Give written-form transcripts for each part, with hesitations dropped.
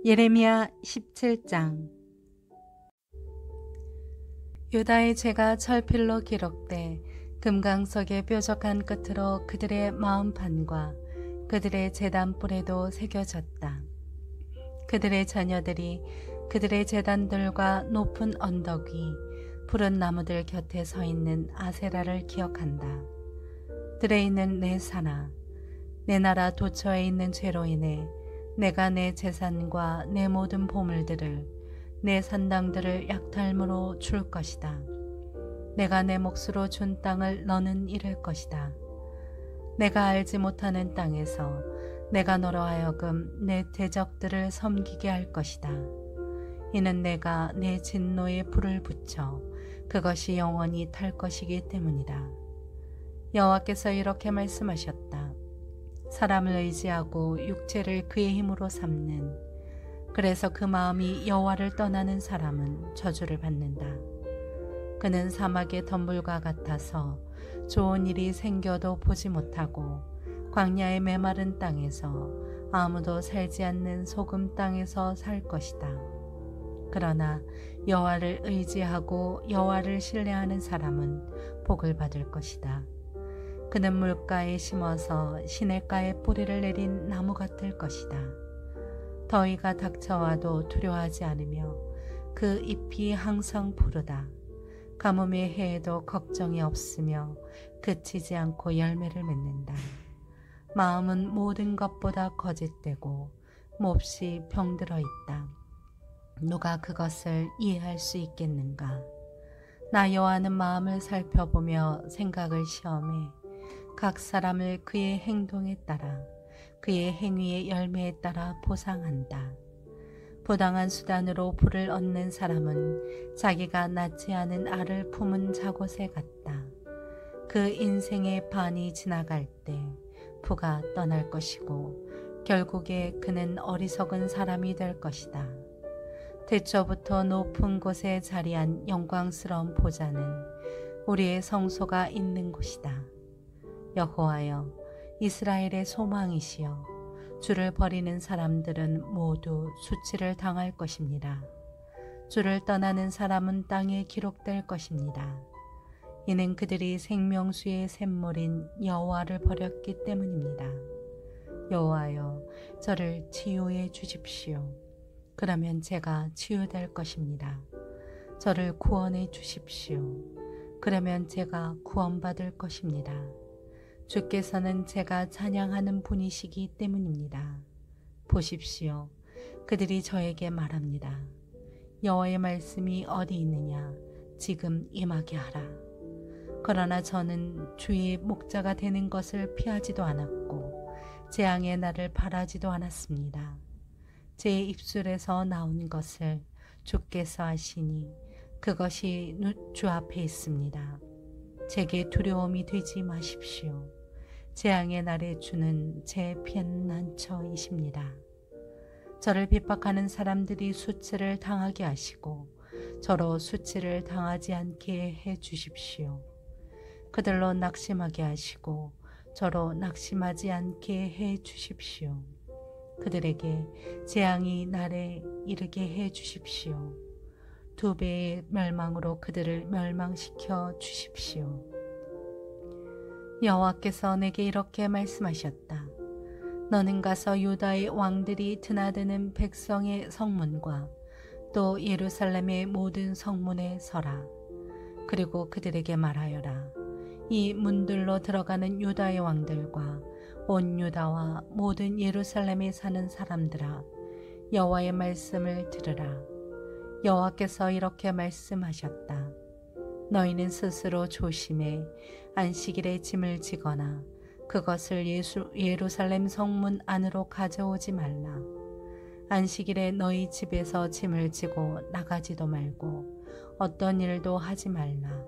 예레미야 17장. 유다의 죄가 철필로 기록돼 금강석의 뾰족한 끝으로 그들의 마음판과 그들의 제단 뿔에도 새겨졌다. 그들의 자녀들이 그들의 제단들과 높은 언덕 위 푸른 나무들 곁에 서 있는 아세라를 기억한다. 들에 있는 내 산아, 내 나라 도처에 있는 죄로 인해 내가 내 재산과 내 모든 보물들을 내 산당들을 약탈물로 줄 것이다. 내가 내 몫으로 준 땅을 너는 잃을 것이다. 내가 알지 못하는 땅에서 내가 너로 하여금 내 대적들을 섬기게 할 것이다. 이는 내가 내 진노에 불을 붙여 그것이 영원히 탈 것이기 때문이다. 여호와께서 이렇게 말씀하셨다. 사람을 의지하고 육체를 그의 힘으로 삼는, 그래서 그 마음이 여호와를 떠나는 사람은 저주를 받는다. 그는 사막의 덤불과 같아서 좋은 일이 생겨도 보지 못하고 광야의 메마른 땅에서 아무도 살지 않는 소금 땅에서 살 것이다. 그러나 여호와를 의지하고 여호와를 신뢰하는 사람은 복을 받을 것이다. 그는 물가에 심어서 시냇가에 뿌리를 내린 나무 같을 것이다. 더위가 닥쳐와도 두려워하지 않으며 그 잎이 항상 푸르다. 가뭄의 해에도 걱정이 없으며 그치지 않고 열매를 맺는다. 마음은 모든 것보다 거짓되고 몹시 병들어 있다. 누가 그것을 이해할 수 있겠는가? 나 여호와는 마음을 살펴보며 생각을 시험해 각 사람을 그의 행동에 따라 그의 행위의 열매에 따라 보상한다. 부당한 수단으로 부를 얻는 사람은 자기가 낳지 않은 알을 품은 자곳에 같다. 그 인생의 반이 지나갈 때 부가 떠날 것이고 결국에 그는 어리석은 사람이 될 것이다. 태초부터 높은 곳에 자리한 영광스러운 보좌는 우리의 성소가 있는 곳이다. 여호와여, 이스라엘의 소망이시여, 주를 버리는 사람들은 모두 수치를 당할 것입니다. 주를 떠나는 사람은 땅에 기록될 것입니다. 이는 그들이 생명수의 샘물인 여호와를 버렸기 때문입니다. 여호와여, 저를 치유해 주십시오. 그러면 제가 치유될 것입니다. 저를 구원해 주십시오. 그러면 제가 구원받을 것입니다. 주께서는 제가 찬양하는 분이시기 때문입니다. 보십시오. 그들이 저에게 말합니다. 여호와의 말씀이 어디 있느냐? 지금 임하게 하라. 그러나 저는 주의 목자가 되는 것을 피하지도 않았고 재앙의 날을 바라지도 않았습니다. 제 입술에서 나온 것을 주께서 아시니 그것이 주 앞에 있습니다. 제게 두려움이 되지 마십시오. 재앙의 날에 주는 제 피난처이십니다. 저를 핍박하는 사람들이 수치를 당하게 하시고 저로 수치를 당하지 않게 해 주십시오. 그들로 낙심하게 하시고 저로 낙심하지 않게 해 주십시오. 그들에게 재앙이 날에 이르게 해 주십시오. 2배의 멸망으로 그들을 멸망시켜 주십시오. 여호와께서 내게 이렇게 말씀하셨다. 너는 가서 유다의 왕들이 드나드는 백성의 성문과 또 예루살렘의 모든 성문에 서라. 그리고 그들에게 말하여라. 이 문들로 들어가는 유다의 왕들과 온 유다와 모든 예루살렘에 사는 사람들아, 여호와의 말씀을 들으라. 여호와께서 이렇게 말씀하셨다. 너희는 스스로 조심해 안식일에 짐을 지거나 그것을 예루살렘 성문 안으로 가져오지 말라. 안식일에 너희 집에서 짐을 지고 나가지도 말고 어떤 일도 하지 말라.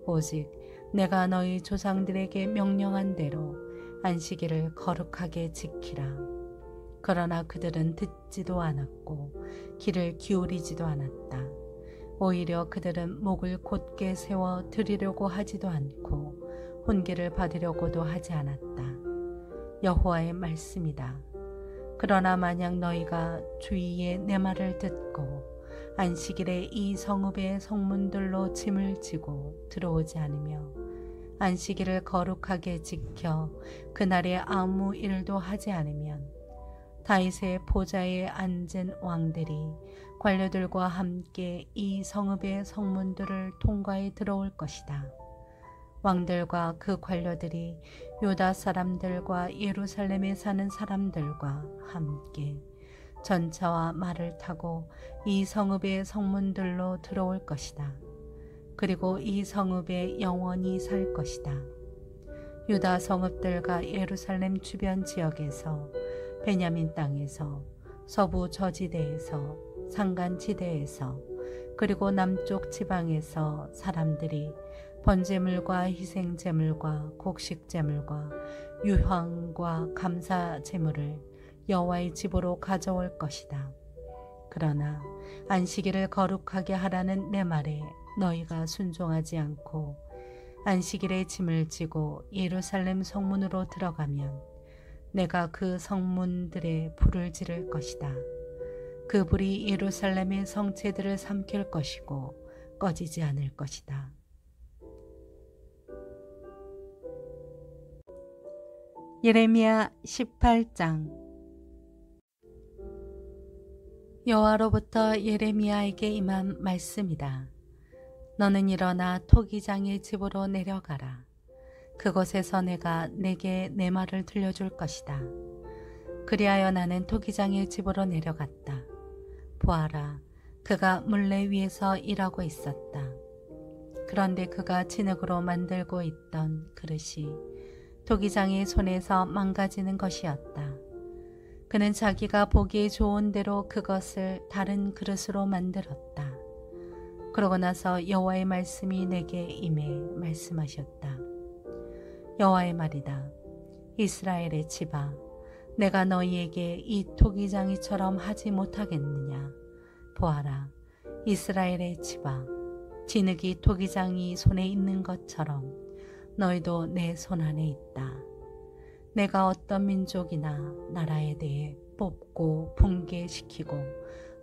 오직 내가 너희 조상들에게 명령한 대로 안식일을 거룩하게 지키라. 그러나 그들은 듣지도 않았고 귀를 기울이지도 않았다. 오히려 그들은 목을 곧게 세워 드리려고 하지도 않고 훈계를 받으려고도 하지 않았다. 여호와의 말씀이다. 그러나 만약 너희가 주의에 내 말을 듣고 안식일에 이 성읍의 성문들로 짐을 지고 들어오지 않으며 안식일을 거룩하게 지켜 그날에 아무 일도 하지 않으면 다윗의 보좌에 앉은 왕들이 관료들과 함께 이 성읍의 성문들을 통과해 들어올 것이다. 왕들과 그 관료들이 유다 사람들과 예루살렘에 사는 사람들과 함께 전차와 말을 타고 이 성읍의 성문들로 들어올 것이다. 그리고 이 성읍에 영원히 살 것이다. 유다 성읍들과 예루살렘 주변 지역에서 베냐민 땅에서 서부 저지대에서 산간지대에서 그리고 남쪽 지방에서 사람들이 번제물과 희생제물과 곡식제물과 유황과 감사제물을 여호와의 집으로 가져올 것이다. 그러나 안식일을 거룩하게 하라는 내 말에 너희가 순종하지 않고 안식일에 짐을 지고 예루살렘 성문으로 들어가면 내가 그 성문들에 불을 지를 것이다. 그 불이 예루살렘의 성체들을 삼킬 것이고 꺼지지 않을 것이다. 예레미야 18장. 여호와로부터 예레미야에게 임한 말씀이다. 너는 일어나 토기장의 집으로 내려가라. 그곳에서 내가 내게 내 말을 들려줄 것이다. 그리하여 나는 토기장의 집으로 내려갔다. 보아라, 그가 물레 위에서 일하고 있었다. 그런데 그가 진흙으로 만들고 있던 그릇이 토기장의 손에서 망가지는 것이었다. 그는 자기가 보기에 좋은 대로 그것을 다른 그릇으로 만들었다. 그러고 나서 여호와의 말씀이 내게 임해 말씀하셨다. 여호와의 말이다. 이스라엘의 집아, 내가 너희에게 이 토기장이처럼 하지 못하겠느냐. 보아라, 이스라엘의 집아, 진흙이 토기장이 손에 있는 것처럼 너희도 내 손 안에 있다. 내가 어떤 민족이나 나라에 대해 뽑고 붕괴시키고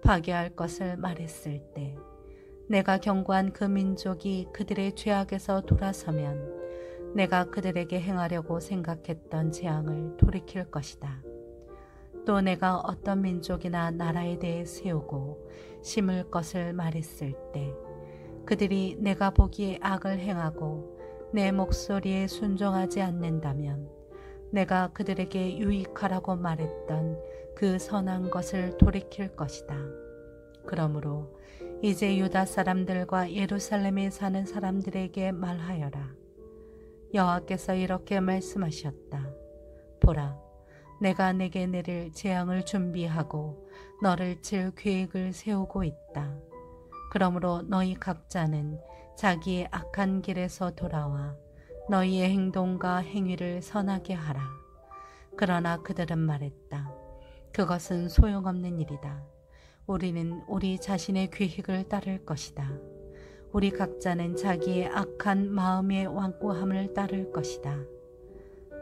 파괴할 것을 말했을 때 내가 경고한 그 민족이 그들의 죄악에서 돌아서면 내가 그들에게 행하려고 생각했던 재앙을 돌이킬 것이다. 또 내가 어떤 민족이나 나라에 대해 세우고 심을 것을 말했을 때 그들이 내가 보기에 악을 행하고 내 목소리에 순종하지 않는다면 내가 그들에게 유익하라고 말했던 그 선한 것을 돌이킬 것이다. 그러므로 이제 유다 사람들과 예루살렘에 사는 사람들에게 말하여라. 여호와께서 이렇게 말씀하셨다. 보라, 내가 내게 내릴 재앙을 준비하고 너를 칠 계획을 세우고 있다. 그러므로 너희 각자는 자기의 악한 길에서 돌아와 너희의 행동과 행위를 선하게 하라. 그러나 그들은 말했다. 그것은 소용없는 일이다. 우리는 우리 자신의 계획을 따를 것이다. 우리 각자는 자기의 악한 마음의 완고함을 따를 것이다.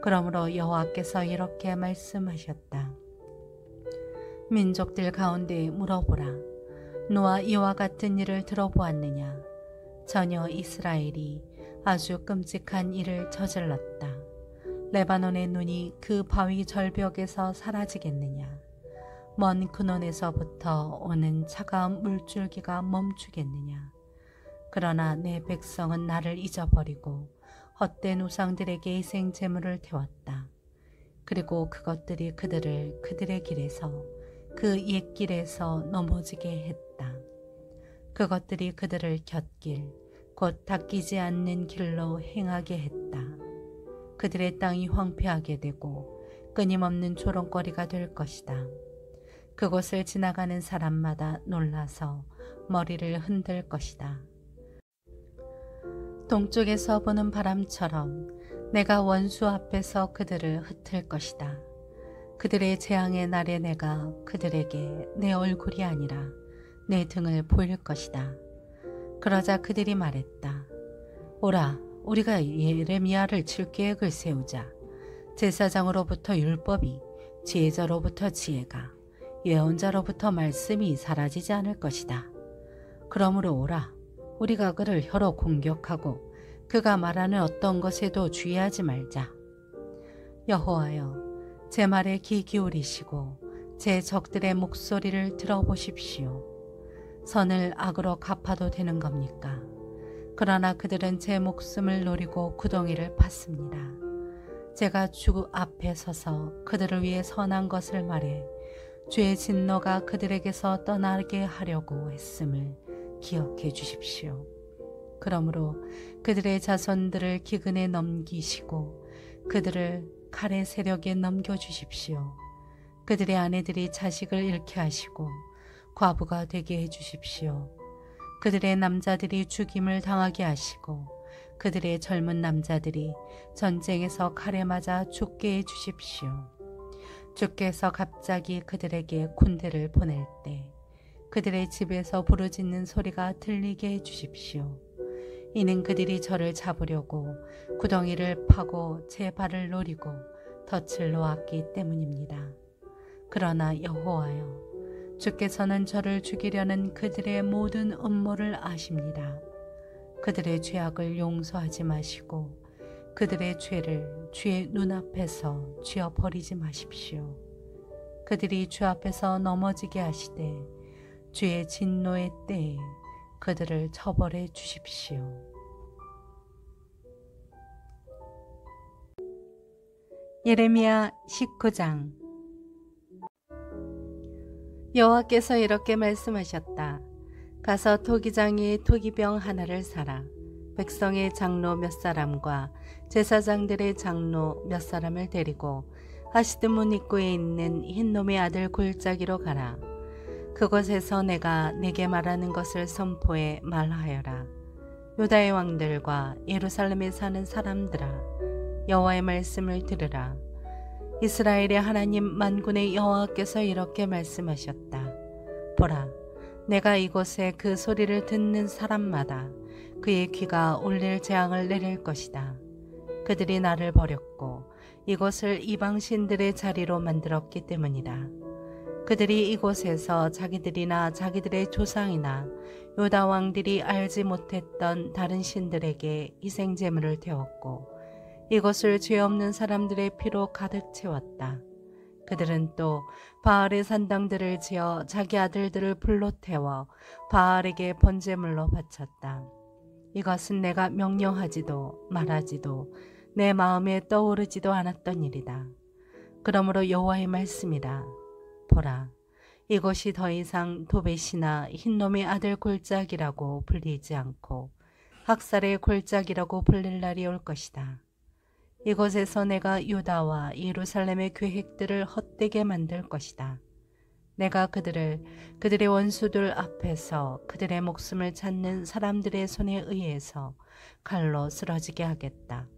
그러므로 여호와께서 이렇게 말씀하셨다. 민족들 가운데 물어보라. 너와 이와 같은 일을 들어보았느냐? 전혀 이스라엘이 아주 끔찍한 일을 저질렀다. 레바논의 눈이 그 바위 절벽에서 사라지겠느냐? 먼 근원에서부터 오는 차가운 물줄기가 멈추겠느냐? 그러나 내 백성은 나를 잊어버리고 헛된 우상들에게 희생 제물을 태웠다. 그리고 그것들이 그들을 그들의 길에서 그 옛길에서 넘어지게 했다. 그것들이 그들을 곁길 곧 닦이지 않는 길로 행하게 했다. 그들의 땅이 황폐하게 되고 끊임없는 조롱거리가 될 것이다. 그곳을 지나가는 사람마다 놀라서 머리를 흔들 것이다. 동쪽에서 부는 바람처럼 내가 원수 앞에서 그들을 흩을 것이다. 그들의 재앙의 날에 내가 그들에게 내 얼굴이 아니라 내 등을 보일 것이다. 그러자 그들이 말했다. 오라, 우리가 예레미야를 칠 계획을 세우자. 제사장으로부터 율법이 지혜자로부터 지혜가, 예언자로부터 말씀이 사라지지 않을 것이다. 그러므로 오라, 우리가 그를 혀로 공격하고 그가 말하는 어떤 것에도 주의하지 말자. 여호와여, 제 말에 귀 기울이시고 제 적들의 목소리를 들어보십시오. 선을 악으로 갚아도 되는 겁니까? 그러나 그들은 제 목숨을 노리고 구덩이를 팠습니다. 제가 주 앞에 서서 그들을 위해 선한 것을 말해 주의 진노가 그들에게서 떠나게 하려고 했음을 기억해 주십시오. 그러므로 그들의 자손들을 기근에 넘기시고 그들을 칼의 세력에 넘겨주십시오. 그들의 아내들이 자식을 잃게 하시고 과부가 되게 해주십시오. 그들의 남자들이 죽임을 당하게 하시고 그들의 젊은 남자들이 전쟁에서 칼에 맞아 죽게 해주십시오. 주께서 갑자기 그들에게 군대를 보낼 때 그들의 집에서 부르짖는 소리가 들리게 해주십시오. 이는 그들이 저를 잡으려고 구덩이를 파고 제 발을 노리고 덫을 놓았기 때문입니다. 그러나 여호와여, 주께서는 저를 죽이려는 그들의 모든 음모를 아십니다. 그들의 죄악을 용서하지 마시고 그들의 죄를 주의 눈앞에서 쥐어버리지 마십시오. 그들이 주 앞에서 넘어지게 하시되 주의 진노의 때에 그들을 처벌해 주십시오. 예레미야 19장. 여호와께서 이렇게 말씀하셨다. 가서 토기장이 토기병 하나를 사라. 백성의 장로 몇 사람과 제사장들의 장로 몇 사람을 데리고 하시드 문 입구에 있는 흰놈의 아들 골짜기로 가라. 그곳에서 내가 네게 말하는 것을 선포해 말하여라. 유다의 왕들과 예루살렘에 사는 사람들아, 여호와의 말씀을 들으라. 이스라엘의 하나님 만군의 여호와께서 이렇게 말씀하셨다. 보라, 내가 이곳에 그 소리를 듣는 사람마다 그의 귀가 울릴 재앙을 내릴 것이다. 그들이 나를 버렸고 이곳을 이방신들의 자리로 만들었기 때문이다. 그들이 이곳에서 자기들이나 자기들의 조상이나 유다 왕들이 알지 못했던 다른 신들에게 희생제물을 태웠고 이것을 죄 없는 사람들의 피로 가득 채웠다. 그들은 또 바알의 산당들을 지어 자기 아들들을 불로 태워 바알에게 번제물로 바쳤다. 이것은 내가 명령하지도 말하지도 내 마음에 떠오르지도 않았던 일이다. 그러므로 여호와의 말씀이다. 보라, 이곳이 더 이상 도벳이나 흰놈의 아들 골짜기라고 불리지 않고 학살의 골짜기라고 불릴 날이 올 것이다. 이곳에서 내가 유다와 예루살렘의 계획들을 헛되게 만들 것이다. 내가 그들의 원수들 앞에서 그들의 목숨을 찾는 사람들의 손에 의해서 칼로 쓰러지게 하겠다.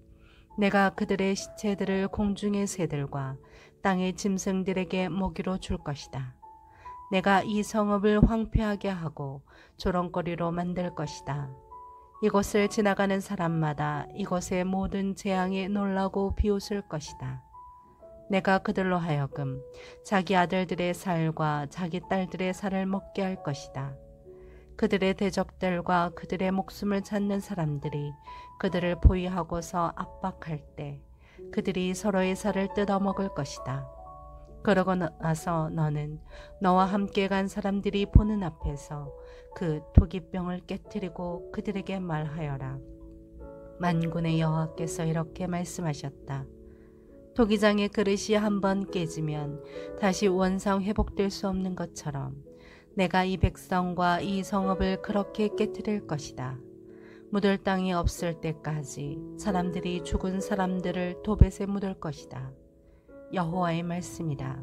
내가 그들의 시체들을 공중의 새들과 땅의 짐승들에게 먹이로 줄 것이다. 내가 이 성읍을 황폐하게 하고 조롱거리로 만들 것이다. 이곳을 지나가는 사람마다 이곳의 모든 재앙에 놀라고 비웃을 것이다. 내가 그들로 하여금 자기 아들들의 살과 자기 딸들의 살을 먹게 할 것이다. 그들의 대적들과 그들의 목숨을 찾는 사람들이 그들을 포위하고서 압박할 때 그들이 서로의 살을 뜯어먹을 것이다. 그러고 나서 너는 너와 함께 간 사람들이 보는 앞에서 그 토기병을 깨뜨리고 그들에게 말하여라. 만군의 여호와께서 이렇게 말씀하셨다. 토기장의 그릇이 한번 깨지면 다시 원상 회복될 수 없는 것처럼 내가 이 백성과 이 성읍을 그렇게 깨뜨릴 것이다. 묻을 땅이 없을 때까지 사람들이 죽은 사람들을 도벳에 묻을 것이다. 여호와의 말씀이다.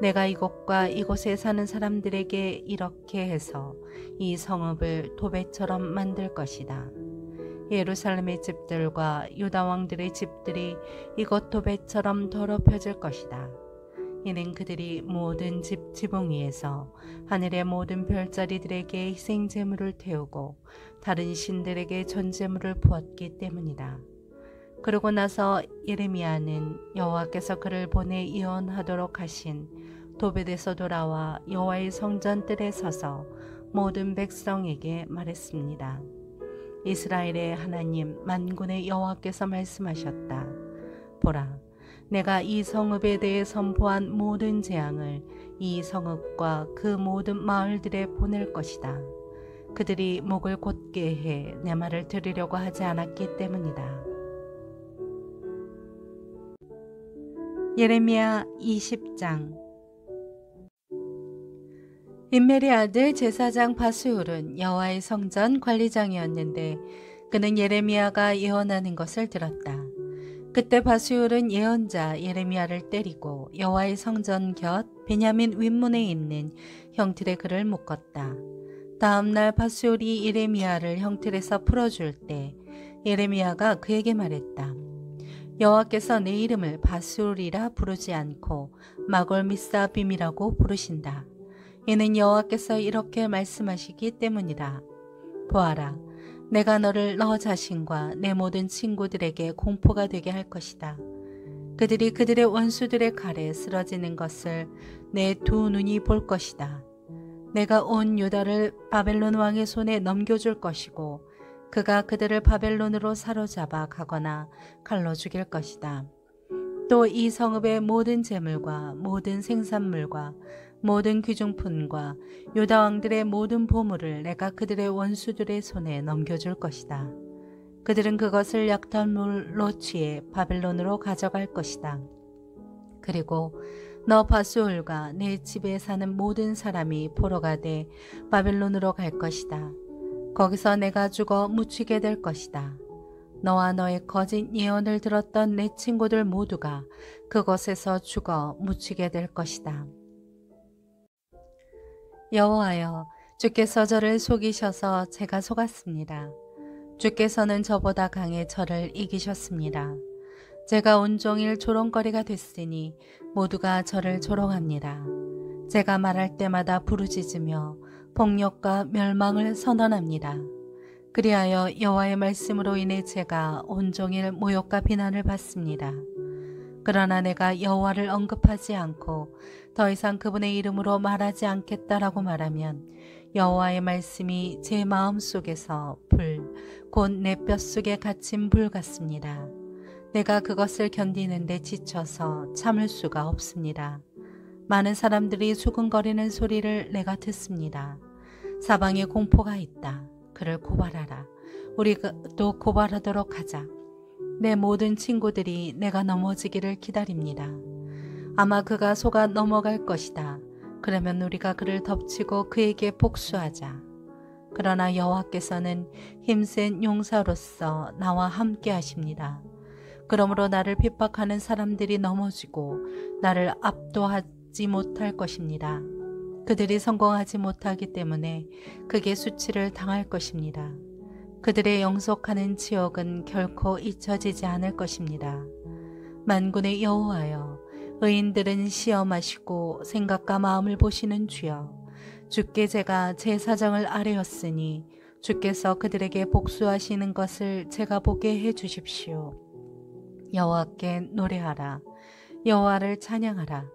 내가 이곳과 이곳에 사는 사람들에게 이렇게 해서 이 성읍을 도벳처럼 만들 것이다. 예루살렘의 집들과 유다 왕들의 집들이 이곳 도벳처럼 더럽혀질 것이다. 이는 그들이 모든 집 지붕 위에서 하늘의 모든 별자리들에게 희생제물을 태우고 다른 신들에게 전제물을 부었기 때문이다. 그러고 나서 예레미야는 여호와께서 그를 보내 예언하도록 하신 도벳에서 돌아와 여호와의 성전 뜰에 서서 모든 백성에게 말했습니다. 이스라엘의 하나님 만군의 여호와께서 말씀하셨다. 보라, 내가 이 성읍에 대해 선포한 모든 재앙을 이 성읍과 그 모든 마을들에 보낼 것이다. 그들이 목을 곧게 해 내 말을 들으려고 하지 않았기 때문이다. 예레미야 20장. 임멜의 아들 제사장 바스울은 여호와의 성전 관리장이었는데 그는 예레미야가 예언하는 것을 들었다. 그때 바스울은 예언자 예레미야를 때리고 여호와의 성전 곁 베냐민 윗문에 있는 형틀에 그를 묶었다. 다음 날 바스울이 예레미야를 형틀에서 풀어줄 때 예레미야가 그에게 말했다. 여호와께서 내 이름을 바스울이라 부르지 않고 마골미사빔이라고 부르신다. 이는 여호와께서 이렇게 말씀하시기 때문이다. 보아라, 내가 너를 너 자신과 내 모든 친구들에게 공포가 되게 할 것이다. 그들이 그들의 원수들의 칼에 쓰러지는 것을 내 두 눈이 볼 것이다. 내가 온 유다를 바벨론 왕의 손에 넘겨줄 것이고 그가 그들을 바벨론으로 사로잡아 가거나 칼로 죽일 것이다. 또 이 성읍의 모든 재물과 모든 생산물과 모든 귀중품과 유다 왕들의 모든 보물을 내가 그들의 원수들의 손에 넘겨줄 것이다. 그들은 그것을 약탈물로 취해 바벨론으로 가져갈 것이다. 그리고 너 바스올과 내 집에 사는 모든 사람이 포로 가되 바벨론으로 갈 것이다. 거기서 내가 죽어 묻히게 될 것이다. 너와 너의 거짓 예언을 들었던 내 친구들 모두가 그곳에서 죽어 묻히게 될 것이다. 여호와여, 주께서 저를 속이셔서 제가 속았습니다. 주께서는 저보다 강해 저를 이기셨습니다. 제가 온종일 조롱거리가 됐으니 모두가 저를 조롱합니다. 제가 말할 때마다 부르짖으며 폭력과 멸망을 선언합니다. 그리하여 여호와의 말씀으로 인해 제가 온종일 모욕과 비난을 받습니다. 그러나 내가 여호와를 언급하지 않고 더 이상 그분의 이름으로 말하지 않겠다라고 말하면 여호와의 말씀이 제 마음속에서 곧 내 뼛속에 갇힌 불 같습니다. 내가 그것을 견디는데 지쳐서 참을 수가 없습니다. 많은 사람들이 수근거리는 소리를 내가 듣습니다. 사방에 공포가 있다. 그를 고발하라. 우리도 고발하도록 하자. 내 모든 친구들이 내가 넘어지기를 기다립니다. 아마 그가 속아 넘어갈 것이다. 그러면 우리가 그를 덮치고 그에게 복수하자. 그러나 여호와께서는 힘센 용사로서 나와 함께 하십니다. 그러므로 나를 핍박하는 사람들이 넘어지고 나를 압도하지 못할 것입니다. 그들이 성공하지 못하기 때문에 극의 수치를 당할 것입니다. 그들의 영속하는 지옥은 결코 잊혀지지 않을 것입니다. 만군의 여호와여, 의인들은 시험하시고 생각과 마음을 보시는 주여, 주께 제가 제 사정을 아뢰었으니 주께서 그들에게 복수하시는 것을 제가 보게 해 주십시오. 여호와께 노래하라. 여호와를 찬양하라.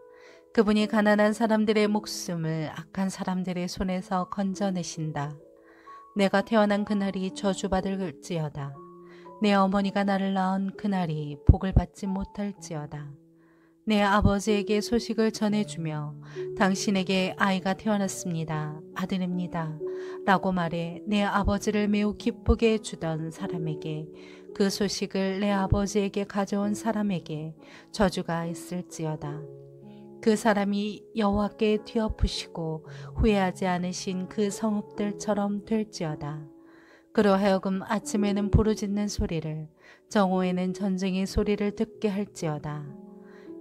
그분이 가난한 사람들의 목숨을 악한 사람들의 손에서 건져내신다. 내가 태어난 그날이 저주받을지어다. 내 어머니가 나를 낳은 그날이 복을 받지 못할지어다. 내 아버지에게 소식을 전해주며 당신에게 아이가 태어났습니다. 아들입니다. 라고 말해 내 아버지를 매우 기쁘게 해주던 사람에게, 그 소식을 내 아버지에게 가져온 사람에게 저주가 있을지어다. 그 사람이 여호와께 뒤엎으시고 후회하지 않으신 그 성읍들처럼 될지어다. 그로 하여금 아침에는 부르짖는 소리를, 정오에는 전쟁의 소리를 듣게 할지어다.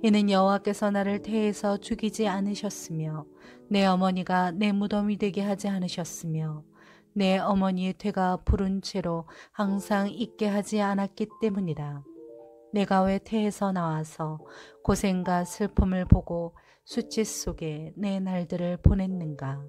이는 여호와께서 나를 태에서 죽이지 않으셨으며 내 어머니가 내 무덤이 되게 하지 않으셨으며 내 어머니의 퇴가 부른 채로 항상 있게 하지 않았기 때문이다. 내가 왜 태에서 나와서 고생과 슬픔을 보고 수치 속에 내 날들을 보냈는가.